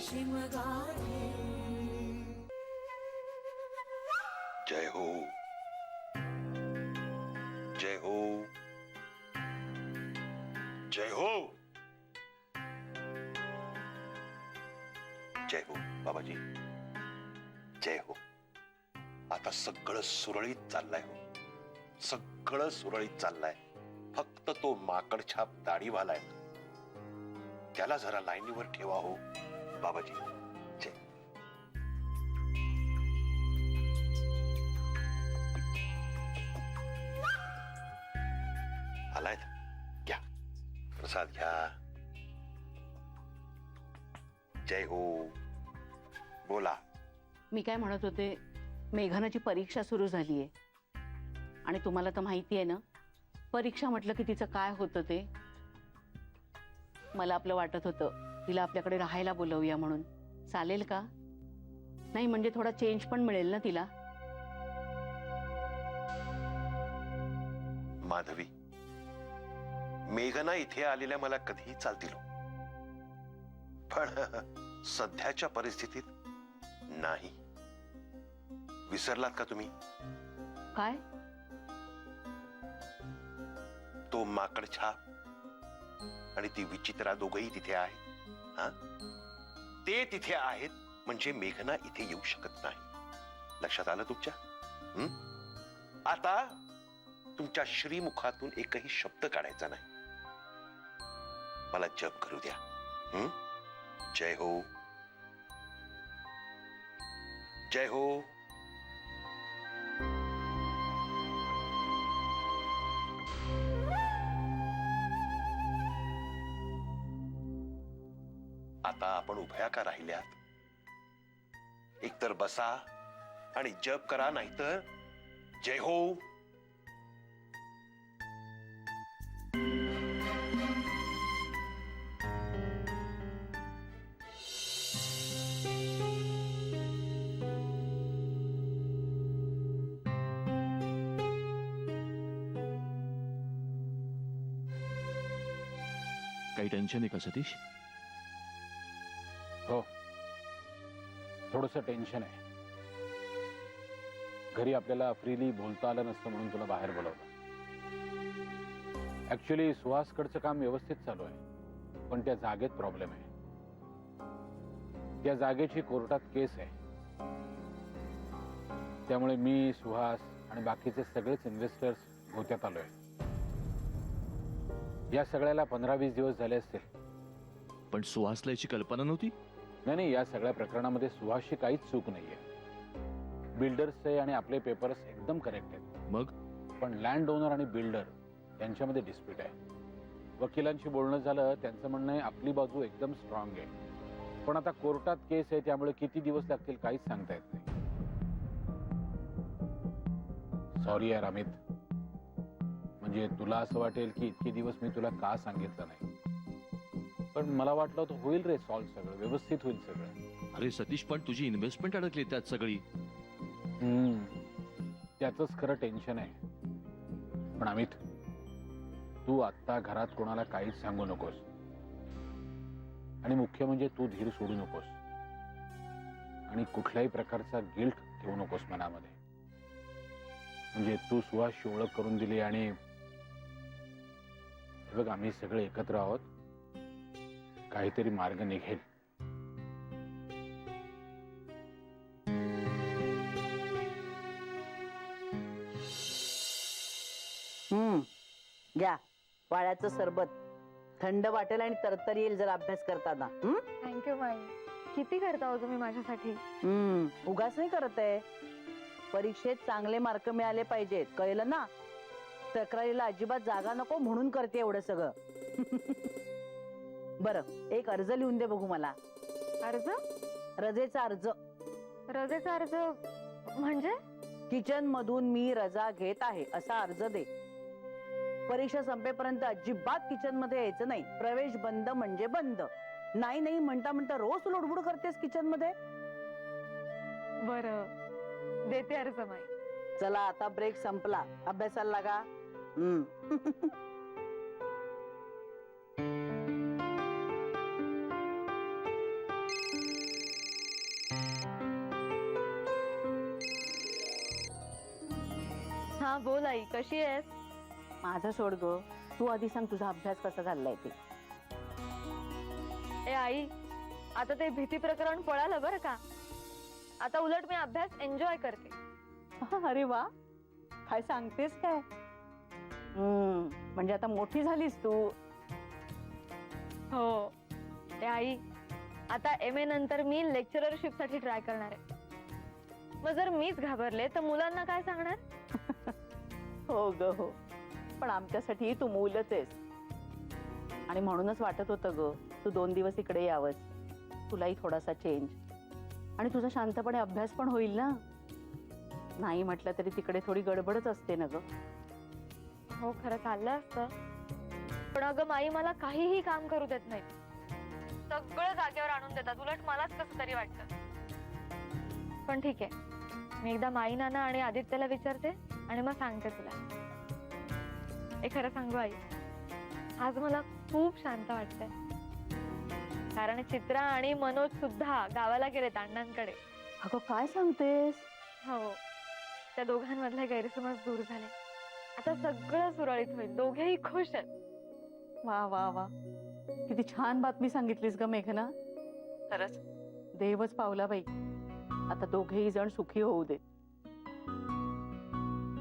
शिमगाठी। जय हो, जय हो, जय हो, जय हो बाबाजी, जय हो। आता सगळं सुरळीत चाललंय हो, सगळं सुरळीत चाललंय। फक्त तो माकडछाप दाढीवाला आहे, त्याला जरा लाईनीवर ठेवा हो बाबाजी। जय। आलायत, घ्या प्रसाद घ्या। जय हो, बोला। मी काय म्हणत होते, मेघनाची परीक्षा सुरू झालीये आणि तुम्हाला तर माहिती आहे ना, परीक्षा म्हटलं की तिचं काय होतं ते। मला आपलं वाटत होतं तिला आपल्याकडे राहायला बोलवूया म्हणून, चालेल का? नाही म्हणजे थोडा चेंज पण मिळेल ना तिला। माधवी, मेघना इथे आलेल्या मला कधीही चालतील, पण सध्याच्या परिस्थितीत नाही। विसरलात का तुम्ही? काय? तो माकडछाप आणि ती विचित्रा दोघही तिथे आहेत। हा, ते तिथे आहेत म्हणजे मेघना इथे येऊ शकत नाही। लक्षात आलं तुमच्या? आता तुमच्या श्रीमुखातून एकही शब्द काढायचा नाही। मला जप करू द्या। जय हो, जय हो। आता आपण उभ्या का राहिल्यात? एकतर बसा आणि जप करा, नाहीतर जय हो। काही टेन्शन आहे का सतीश? हो, थोडंसं टेन्शन आहे। घरी आपल्याला फ्रीली बोलता आलं नसतं म्हणून तुला बाहेर बोलवलं। ऍक्च्युली सुहासकडचं काम व्यवस्थित चालू आहे, पण त्या जागेत प्रॉब्लेम आहे। त्या जागेची कोर्टात केस आहे, त्यामुळे मी, सुहास आणि बाकीचे सगळेच इन्व्हेस्टर्स गोत्यात आलोय। या सगळ्याला 15-20 दिवस झाले असतील। पण सुहासला याची कल्पना नव्हती? नाही, या सगळ्या प्रकरणामध्ये सुहासची काहीच चूक नाहीये। बिल्डर्सचे आणि आपले पेपर्स एकदम करेक्ट आहेत। मग? पण लँड ओनर आणि बिल्डर यांच्यामध्ये डिस्प्यूट आहे। वकिलांशी बोलणं झालं, त्यांचं म्हणणं आहे आपली बाजू एकदम स्ट्रॉंग आहे, पण आता कोर्टात केस आहे, त्यामुळे किती दिवस लागतील काहीच सांगता येत नाही। सॉरी यार अमित, म्हणजे तुला असं वाटेल की इतके दिवस मी तुला का सांगितलं नाही, पण मला वाटलं होतं होईल रे सॉल्व्ह, सगळं व्यवस्थित होईल सगळं। अरे सतीश, पण तुझी इन्व्हेस्टमेंट अडकली त्यात सगळी। त्याचंच खरं टेन्शन आहे। पण अमित, तू आत्ता घरात कोणाला काहीच सांगू नकोस, आणि मुख्य म्हणजे तू धीर सोडू नकोस आणि कुठल्याही प्रकारचा गिल्ट ठेवू नकोस मनामध्ये। म्हणजे तू सुहासची ओळख करून दिली आणि बघ, आम्ही सगळे एकत्र आहोत, काहीतरी मार्ग निघेल। घ्या वाळ्याचं सरबत, थंड वाटेल आणि तरतरी येईल जर अभ्यास करताना। थँक्यू बाई, किती करता हो तुम्ही माझ्यासाठी? उगाच नाही करत आहे, परीक्षेत चांगले मार्क मिळाले पाहिजेत, कळलं ना? तक्रारीला अजिबात जागा नको म्हणून करते एवढं सगळं। बरं, एक अर्ज लिहून दे बघू मला। अर्ज? रजेचा अर्ज। रजेचा अर्ज म्हणजे? किचन मधून मी रजा घेत आहे असा अर्ज दे। परीक्षा संपेपर्यंत अजिबात किचन मध्ये यायचं नाही, प्रवेश बंद म्हणजे बंद। नाही नाही म्हणता म्हणता रोज लोडबुड करतेस किचन मध्ये। बरं, देते अर्ज माई। चला आता ब्रेक संपला, अभ्यासाला लागा। हा बोल आई, कशी आहेस? माझं सोड ग, तू आधी सांग तुझा अभ्यास कसा चाललाय ते. ए आई, आता ते भीती प्रकरण पळालं बरं का. आता उलट मी अभ्यास एन्जॉय करते. अरे वा, काय सांगतेस काय? म्हणजे आता मोठी झालीस तू. हो. ए आई, आता MA नंतर मी लेक्चररशिप साठी ट्राय करणार आहे. मग जर मीच घाबरले तर मुलांना काय सांगणार? हो ग हो, पण आमच्यासाठी तू मूलच आहेस. आणि म्हणूनच वाटत होतं ग, तू 2 दिवस इकडे यावंस. तुलाही थोडासा चेंज, आणि तुझा शांतपणे अभ्यास पण होईल ना. नाही म्हटलं तरी तिकडे थोडी गडबडच असते ना ग. हो, खरं चाललं असतं, पण अगं माई मला काहीही काम करू देत नाही. सगळं जागेवर आणून देतात. उलट मलाच कसं तरी वाटतं. पण ठीक आहे, मी एकदा माई, नाना आणि आदित्यला विचारते आणि मग सांगते तुला. हे खरं सांगू आई, आज मला खूप शांत वाटतंय. कारण चित्रा आणि मनोज सुद्धा गावाला गेलेत अण्णांकडे. अगं काय सांगतेस? हो, त्या दोघांमधले गैरसमज दूर झाले. आता सगळं सुरळीत होईल. दोघेही खुश आहेत. वा वा वा, किती छान बातमी सांगितलीस ग मेघना. खरंच देवच पावला बाई. आता दोघेही जण सुखी होऊ दे.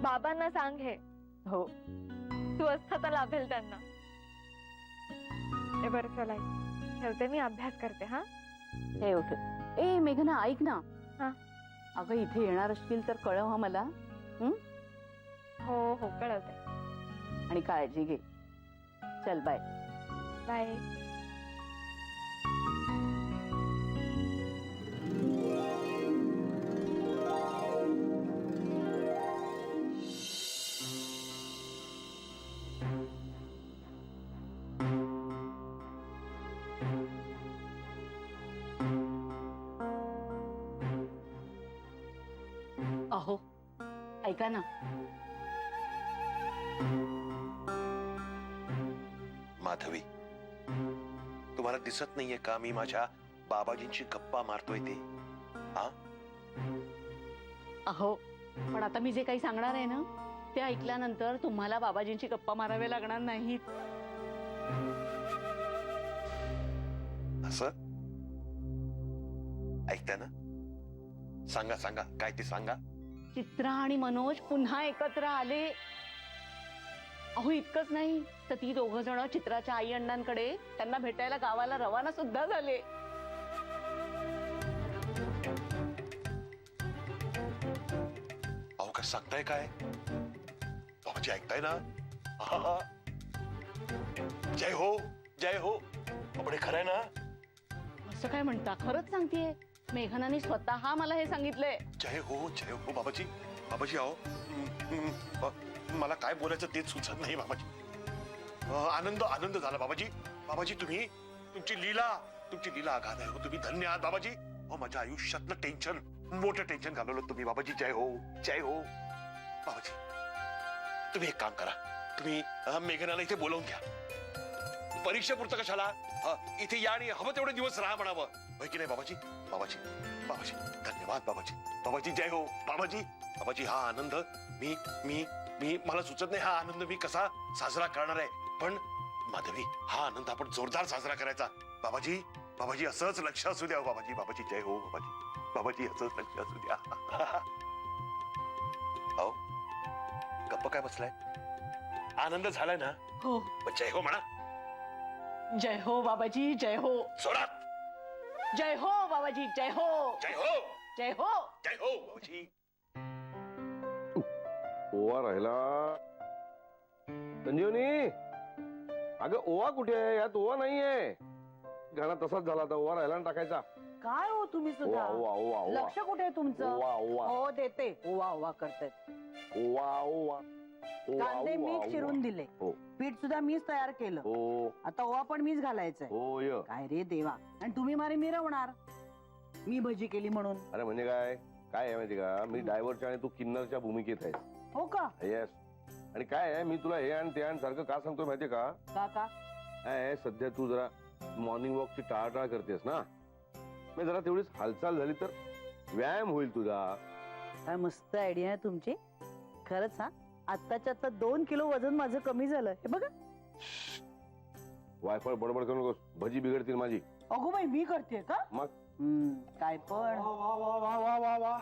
बाबांना सांग हे. हो. स्वस्थता लाभेल त्यांना. ए बरं, चला आई, ठेवते मी. अभ्यास करते. हा, हे उठ. ए मेघना, ऐक ना. हा. अगं इथे येणार असतील तर कळव हा मला. हो हो, कळवते. आणि काळजी घे. चल बाय. बाय. अहो ऐका ना. माधवी, तुम्हाला दिसत नाहीये का मी माझ्या बाबाजींची गप्पा मारतोय ते? हा, अहो पण आता मी जे काही सांगणार आहे ना, ते ऐकल्यानंतर तुम्हाला बाबाजींची गप्पा माराव्या लागणार नाहीत. असं ऐकताय ना? सांगा सांगा, काय ते सांगा. चित्रा आणि मनोज पुन्हा एकत्र आले. अहो इतकंच नाही तर ती दोघं जण चित्राच्या आई अण्णांकडे त्यांना भेटायला गावाला रवाना सुद्धा झाले. अहो काय सांगताय काय? बाबाजी ऐकताय ना? आहा. जय हो, जय हो. आपण खरंय ना? असं काय म्हणता? खरंच सांगतेय. मेघनाने स्वतः मला हे सांगितलंय. जय हो बाबाजी. बाबाजी अहो, मला काय बोलायचं तेच सुचत नाही बाबाजी. आनंद आनंद झाला बाबाजी. बाबाजी तुम्ही, तुमची लीला अगाध आहे हो. तुम्ही धन्य आहात बाबाजी. अहो माझ्या आयुष्यातलं टेन्शन, मोठं टेन्शन घालवलं तुम्ही बाबाजी. जय हो, जय हो. बाबाजी तुम्ही एक काम करा, तुम्ही मेघनाला इथे बोलवून घ्या. परीक्षेपुरतं कशाला, इथे या आणि हवं तेवढे दिवस राहा म्हणावं, होय की नाही बाबाजी? बाबाजी बाबाजी धन्यवाद बाबाजी. बाबाजी जय हो. बाबाजी बाबाजी हा आनंद मी मी मी मला सुचत नाही हा आनंद मी कसा साजरा करणार आहे. पण माधवी, हा आनंद आपण जोरदार साजरा करायचा. बाबाजी बाबाजी असंच लक्ष असू द्या बाबाजी. बाबाजी जय हो बाबाजी. बाबाजी असंच लक्ष असू द्या. अहो गप्प काय बसलाय? आनंद झालाय ना? हो. जय हो म्हणा. जय हो बाबाजी, जय हो. सोडा. जय हो बाबाजी, जय हो. जय हो, जय हो. जय हो बाबाजी. ओवा राहिला. संजीवनी, अगं ओवा कुठे आहे? यात ओवा नाहीये. गाणं तसाच झाला, आता ओवा राहिला ना टाकायचा. काय हो तुम्ही सुद्धा? ओवा ओवा ओवा लक्ष कुठे आहे तुमचं? ओवा ओवा हो देते. ओवा ओवा करते. ओवा ओवा कांदे मीच चिरून दिले. हो. पीठ सुद्धा मीच तयार केलं. हो आता ओवा पण मीच घालायचंय. हो य. काय रे देवा, आणि तुम्ही मारे मिरवणार. मी भजी केली म्हणून. अरे म्हणजे काय काय आहे माहिती का, मी डायव्हरच्या आणि तू किन्नरच्या भूमिकेत आहे. हो का? येस. आणि काय आहे, मी तुला हे आणि ते आणि सारखं का सांगतोय माहितीये का? काका काय सध्या तू जरा मॉर्निंग वॉकची टाळाटाळ करतेस ना, मी जरा तेवढीच हालचाल झाली तर व्यायाम होईल तुझा. काय मस्त आयडिया आहे तुमची. खरंच हा. आत्ताच्या आता 2 किलो वजन माझं कमी झालं हे बघा. वायफळ बडबड करू नकोस, भजी बिघडतील माझी. अगो बाई मी करते का? मग? काय पण वा वा वा वा वा वा वा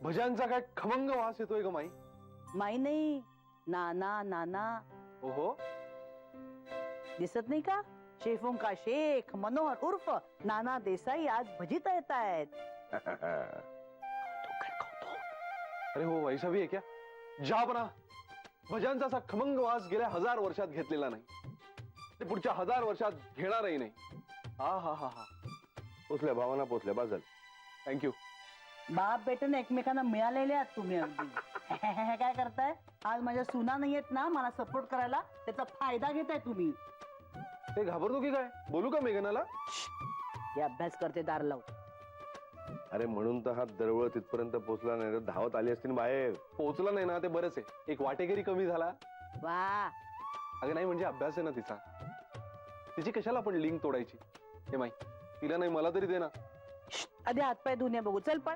भज्यांचा काय खमंग वास येतोय ग माई. माई नाही, नाना नाना. ओहो, दिसत नाही का? शेफों का शेख मनोहर उर्फ नाना देसाई आज भजी तळत आहेत. अरे हो वैसा भी है क्या? जापना भज्यांचा असा खमंग वास गेल्या 1000 वर्षात घेतलेला नाही, ते पुढच्या 1000 वर्षात घेणारही नाही. हा हा हा हा. पोचल्या भावाना, पोचल्या बस झालं. थँक्यू. बाप बेटन एकमेकांना मिळालेले आहात तुम्ही अगदी. काय करताय आज? माझ्या सुना नाहीयेत ना मला सपोर्ट करायला, त्याचा फायदा घेताय तुम्ही. ते घाबरतो की काय? बोलू का मेघनाला? हे अभ्यास करते दार लावून. अरे म्हणून तर हा दरवळ तिथपर्यंत पोचला नाही तर धावत आली असतील बाहेर. पोहोचला नाही ना ते बरंच आहे, एक वाटेकरी कमी झाला. वा, अगं नाही म्हणजे अभ्यास आहे ना तिचा. तिची कशाला आपण लिंक तोडायची? हे माई तिला नाही मला तरी दे ना. आधी हातपाय धुणे बघू. चल पण.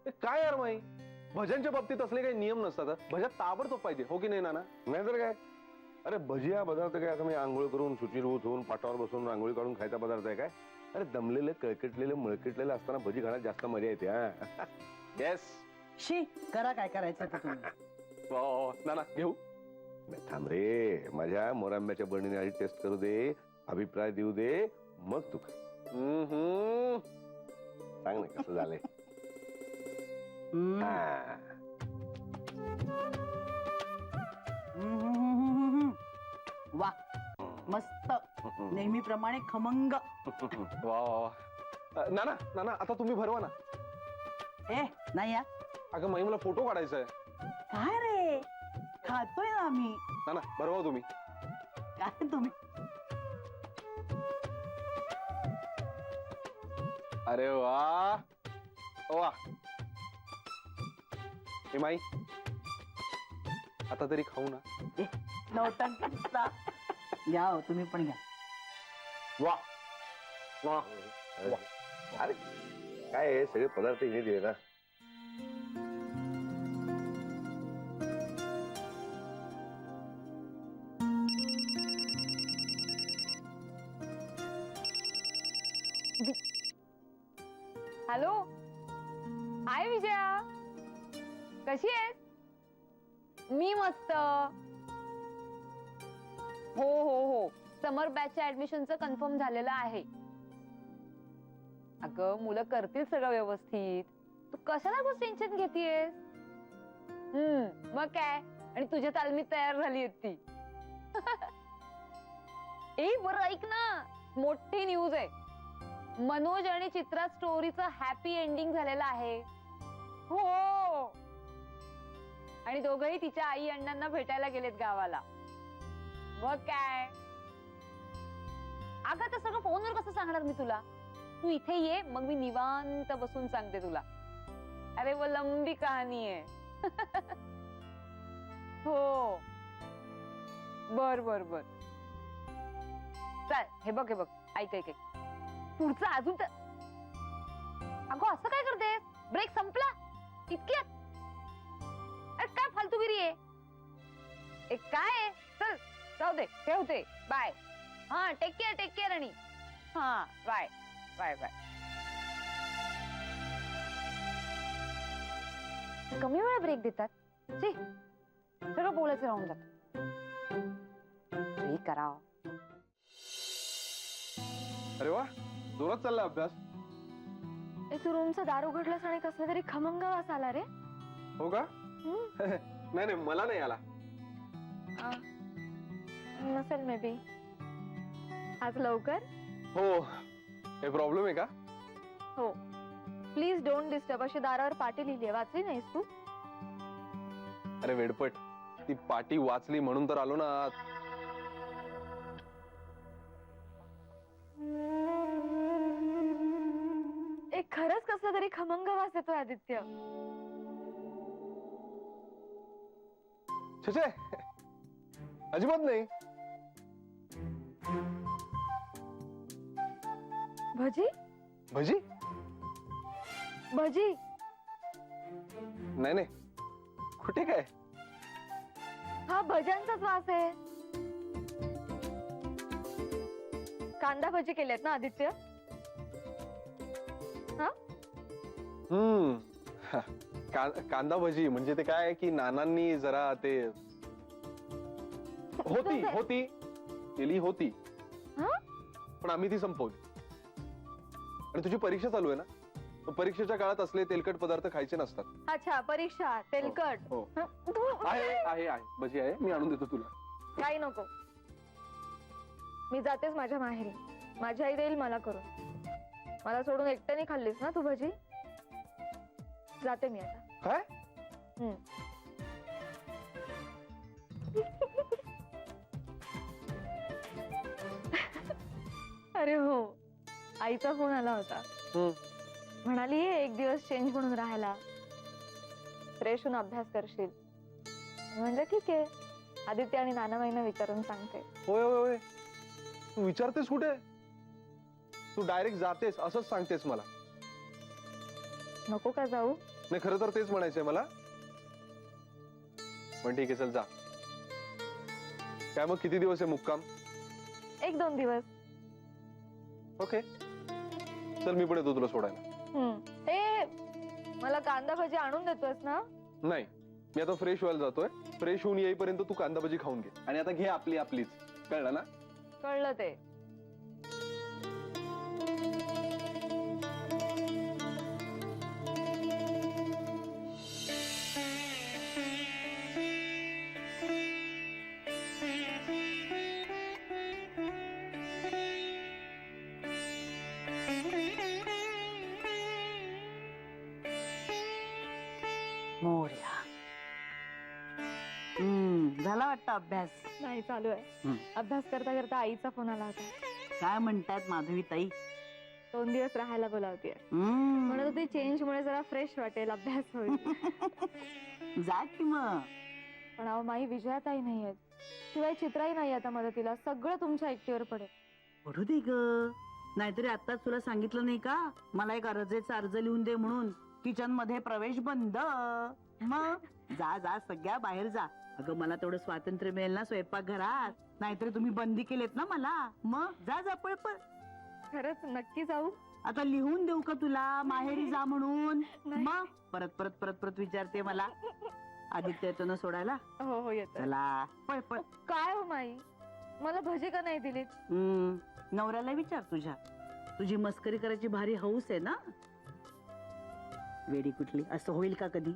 ए, काय यार माई, भज्यांच्या बाबतीत असले काही नियम नसतात. भज्या ताबडतोब पाहिजे, हो की नाही नाना? नाहीतर काय. अरे भजी हा पदार्थ काय असं मी आंघोळ करून सुचिरभूत होऊन पाटावर बसून रांगोळी काढून खायचा पदार्थ आहे काय? अरे दमलेलं कळकटलेलं मळकटलेलं असताना भजी खाण्यात जास्त मजा येते. हा येस. शी करा काय करायचं ते तुम्ही. वा वा वा. नाना घेऊ. थांब रे, माझ्या मोरांब्याच्या बरणीने आधी टेस्ट करू दे, अभिप्राय देऊ दे, मग तू खा. सांग ना कसं झालंय. हा. वा मस्त, नेहमीप्रमाणे खमंग. वा वा वा. नाना नाना आता तुम्ही भरवा ना. ए नाही या. अगं माई मला फोटो काढायचा आहे. काय रे, खातोय ना आम्ही. नाना भरवा तुम्ही. काय तुम्ही? अरे वा वा. ए माई आता तरी खाऊ ना. नौटंकीचा. घ्या हो, तुम्ही पण घ्या. वा वा. अरे काय आहे, सगळे पदार्थ हिने दिले ना. हॅलो, हाय विजया, कशी आहेस? मी मस्त. हो हो हो, समर बॅचच्या ऍडमिशनचं कन्फर्म झालेलं आहे. अगं मुलं करतील सगळं व्यवस्थित, तू कशाला बस टेन्शन घेतीयस? मग काय, आणि तुझ्या तालमीत तयार झाली ती. ए बरं ऐक ना, मोठी न्यूज आहे. मनोज आणि चित्रा स्टोरीचं हॅपी एंडिंग झालेलं आहे. हो, आणि दोघही तिच्या आई अण्णांना भेटायला गेलेत गावाला. मग काय, अगं तर सगळं फोनवर कसं सांगणार मी तुला? तू इथे ये, मग मी निवांत बसून सांगते तुला. अरे वो लंबी कहाणी आहे. हो, बर बर बर. चल हे बघ ऐक ऐक ऐक, पुढचं अजून तर. अगं असं काय करतेस? ब्रेक संपला इतक्यात? अरे काय फालतूगिरी आहे? एक काय आहे? चल जाऊ दे, ठेवते. बाय. हा टेक केअर आणि हा बाय बाय बाय. कमी वेळा ब्रेक देतात. सगळं बोलायचं राहून जात. ब्रेक करावं. अरे वा, जोरात चालला अभ्यास. तू रूमचं दार उघडलंस आणि कसला तरी खमंग वास आला रे. हो का? नाही नाही मला नाही आला. नसेल मे बी. आज लवकर? हो, काही प्रॉब्लेम आहे का? हो, प्लीज डोंट डिस्टर्ब अशी दारावर पाटी लिहिली. वाचली नाहीस तू? अरे वेडपट, ती पाटी वाचली म्हणून तर आलो ना. एक खरंच कसला तरी खमंग वास येतो आदित्य. छे अजिबात नाही. भजी भजी? भजी नाही नाही, कुठे काय? हा भज्यांचाच वास आहे. कांदा भजी केलेत ना आदित्य? कांदा भजी म्हणजे ते काय की नानांनी जरा ते होती केली होती, हा? पण आम्ही ती संपवली. आणि तुझी परीक्षा चालू आहे ना, तर परीक्षेच्या काळात असले तेलकट पदार्थ खायचे नसतात. अच्छा, परीक्षा तेलकट. हो. हं? आहे भजी आहे, मी आणून देतो तुला. काही नको, मी जातेच माझ्या माहेरी. माझी आई देईल मला करून. मला सोडून एकट्याने खाल्लीस ना तू भजी. जाते मी आता. काय? अरे हो, आईचा फोन आला होता. हम्म. म्हणाली एक दिवस चेंज म्हणून राहायला, फ्रेश होऊन अभ्यास करशील. म्हणजे ठीक आहे, आदित्य आणि नानाबाईंना विचारून सांगते. होय होय होय, तू विचारतेस कुठे? तू डायरेक्ट जातेस असंच सांगतेस मला. नको का जाऊ? नाही, खरं तर तेच म्हणायचंय मला. पण ठीक आहे, चल जा. काय मग किती दिवस आहे मुक्काम? 1-2 दिवस. ओके, चल मी पण येतो तुला सोडायला. ते मला कांदा भजी आणून देतोस ना? नाही, मी आता फ्रेश व्हायला जातोय. फ्रेश होऊन येईपर्यंत तू कांदा भजी खाऊन घे. आणि आता घे आपलीच, कळलं ना? कळलं ते. मोर्या. झाला वाटतं अभ्यास. नाही, चालू आहे. अभ्यास करता करता आईचा फोन आला होता. काय म्हणतात माधवी ताई? 2 दिवस राहायला बोलावतीये. हम्म. म्हणत होती चेंज मुळे जरा फ्रेश वाटेल, अभ्यास होईल. जा की मग. पण अहो माई, विजयाताई नाहीयेत, शिवाय चित्राही नाही आता मदतीला. सगळं तुमच्या एकटीवर पडेल. पडू दे ग. नाहीतरी आताच तुला सांगितलं नाही का, मला एक रजेचा अर्ज लिहून दे म्हणून. किचन मध्ये प्रवेश बंद. मग जा जा, सगळ्या बाहेर जा. अगं मला तेवढं स्वातंत्र्य मिळेल ना स्वयंपाकघरात. नाहीतरी तुम्ही बंदी केलेत ना मला. मग जा जा, पळपळ. खरंच नक्की जाऊ? आता लिहून देऊ का तुला माहेरी जा म्हणून? नाही. मग परत परत परत परत विचारते मला. आदित्य येतो ना सोडायला? हो हो, येतो. चला पळपळ. काय हो माई, मला भजी का नाही दिलीत? नवऱ्याला विचार तुझ्या. तुझी मस्करी करायची भारी हौस आहे ना. वेडी कुठली, असं होईल का कधी?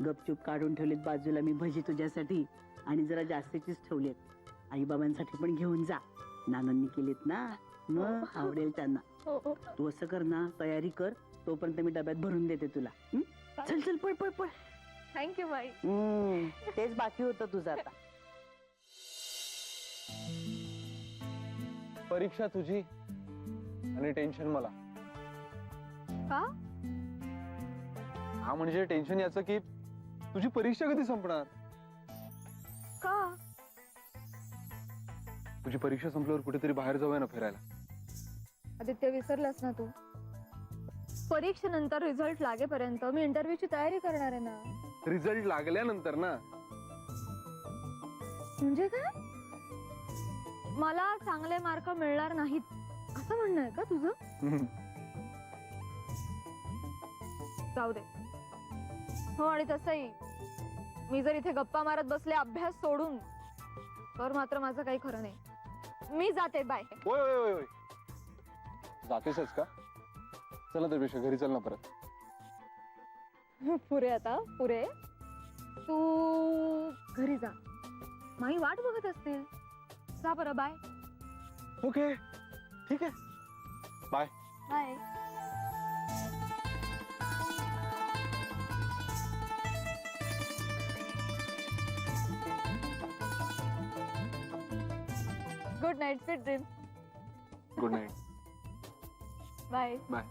गपचूप काढून ठेवलीत बाजूला मी भजी तुझ्यासाठी, आणि जरा जास्तीचीच ठेवलीत. आई बाबांसाठी पण घेऊन जा. नानांनी केलीत ना, मग आवडेल त्यांना. हो हो. तू असं कर ना, तयारी कर. तोपर्यंत मी डब्यात भरून देते तुला. चल चल, पळ पळ पळ. थँक्यू माई. तेच बाकी होतं तुझं आता. परीक्षा तुझी आणि टेन्शन मला. का? हा म्हणजे टेन्शन याचं की तुझी परीक्षा कधी संपणार. का? तुझी परीक्षा संपल्यावर कुठेतरी बाहेर जाऊया ना फिरायला. आदित्य, विसरलास ना तू? परीक्षेनंतर रिझल्ट लागेपर्यंत मी इंटरव्ह्यूची तयारी करणार आहे ना. रिझल्ट लागल्यानंतर ना. म्हणजे काय? मला चांगले मार्क मिळणार नाहीत असं म्हणणं आहे का तुझं? जाऊ दे. हो, आणि तसंही मी जर इथे गप्पा मारत बसले अभ्यास सोडून, तर मात्र माझं काही खरं नाही. मी जाते, बाय. होय होय होय होय, जातेसच का? चला त्यापेक्षा घरी चल ना परत. पुरे आता, पुरे. तू घरी जा, माई वाट बघत असतील. जा बरं, बाय. ओके, ठीक आहे, bye. Bye. Good night, sweet dream. Good night. Bye. Bye.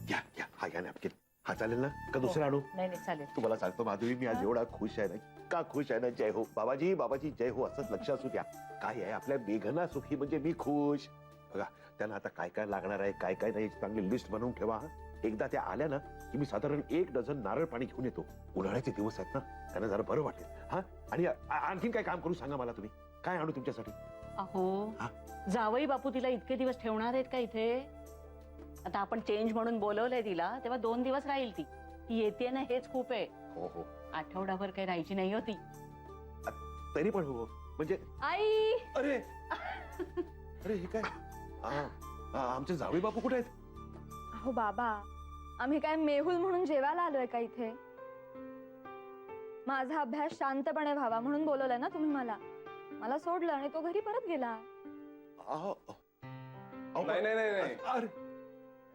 Yeah yeah, हा या नॅपकिन. हा चालेल ना का दुसरा आणू? नाही नाही, चालेल. तुम्हाला सांगतो माधुरी, मी आज एवढा खुश आहे ना, का खुश आहे ना. जय हो बाबाजी, बाबाजी जय हो, असंच लक्ष असू द्या. काय आहे, आपल्या मेघना सुखी म्हणजे मी खुश. बघा त्यांना आता काय काय लागणार आहे काय काय नाही याची चांगली लिस्ट बनवून ठेवा हा. एकदा त्या आल्या ना की मी साधारण 1 डझन नारळ पाणी घेऊन येतो. उन्हाळ्याचे दिवस आहेत ना त्यांना जरा बरं वाटेल. हा आणि आणखीन काय काम करू सांगा मला तुम्ही. काय आणू तुमच्यासाठी? अहो हा? जावई बापू तिला इतके दिवस ठेवणार आहेत का इथे? आता आपण चेंज म्हणून बोलवलंय तिला, तेव्हा 2 दिवस राहील ती. ती येते ना हेच खूप आहे. हो हो आठवडाभर काही राहायची नाही होती. तरी पण हो म्हणजे आई अरे अरे हे काय आमचे जावई बापू कुठे आहेत? अहो बाबा, आम्ही काय मेहुल म्हणून जेवायला आलोय का इथे? माझा अभ्यास शांतपणे व्हावा म्हणून बोलवलंय ना तुम्ही मला. मला सोडलं आणि तो घरी परत गेला. अहो, अहो, नाही नाही नाही नाही अरे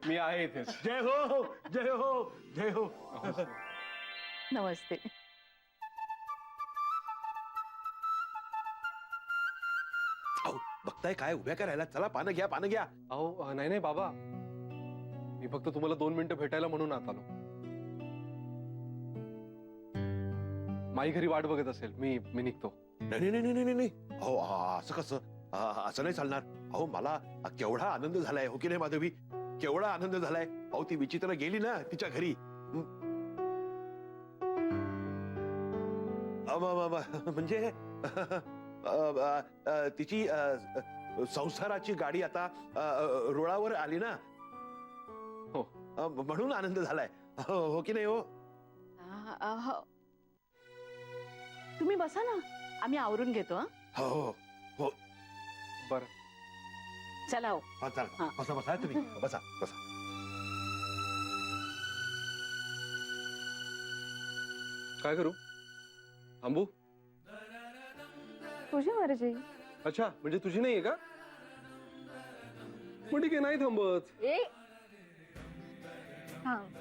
मी आहे इथेच. जय हो जय हो जय हो. नमस्ते. अहो बघताय काय उभ्या करायला? चला पानं घ्या पानं घ्या. अहो नाही नाही बाबा, मी फक्त तुम्हाला 2 मिनिटं भेटायला म्हणून आत आलो. माई घरी वाट बघत असेल, मी निघतो. नाही नाही नाही नाही नाही अहो असं कसं? असं नाही चालणार. अहो मला केवढा आनंद झालाय हो की नाही माधवी? केवढा आनंद झालाय. अहो ती विचित्र गेली ना तिच्या घरी. म्हणजे तिची संसाराची गाडी आता रुळावर आली ना. हो. म्हणून आनंद झालाय. हो की नाही हो? तुम्ही बसा ना, आम्ही आवरून घेतो. हं? हो हो बरं. चला हो. हा चला हा. बसा बसा तुम्ही बसा बसा. काय करू? थांबू? तुझी मर्जी. अच्छा, म्हणजे तुझी नाहीये का? मग ठीक आहे, नाही थांबत. ए थांब.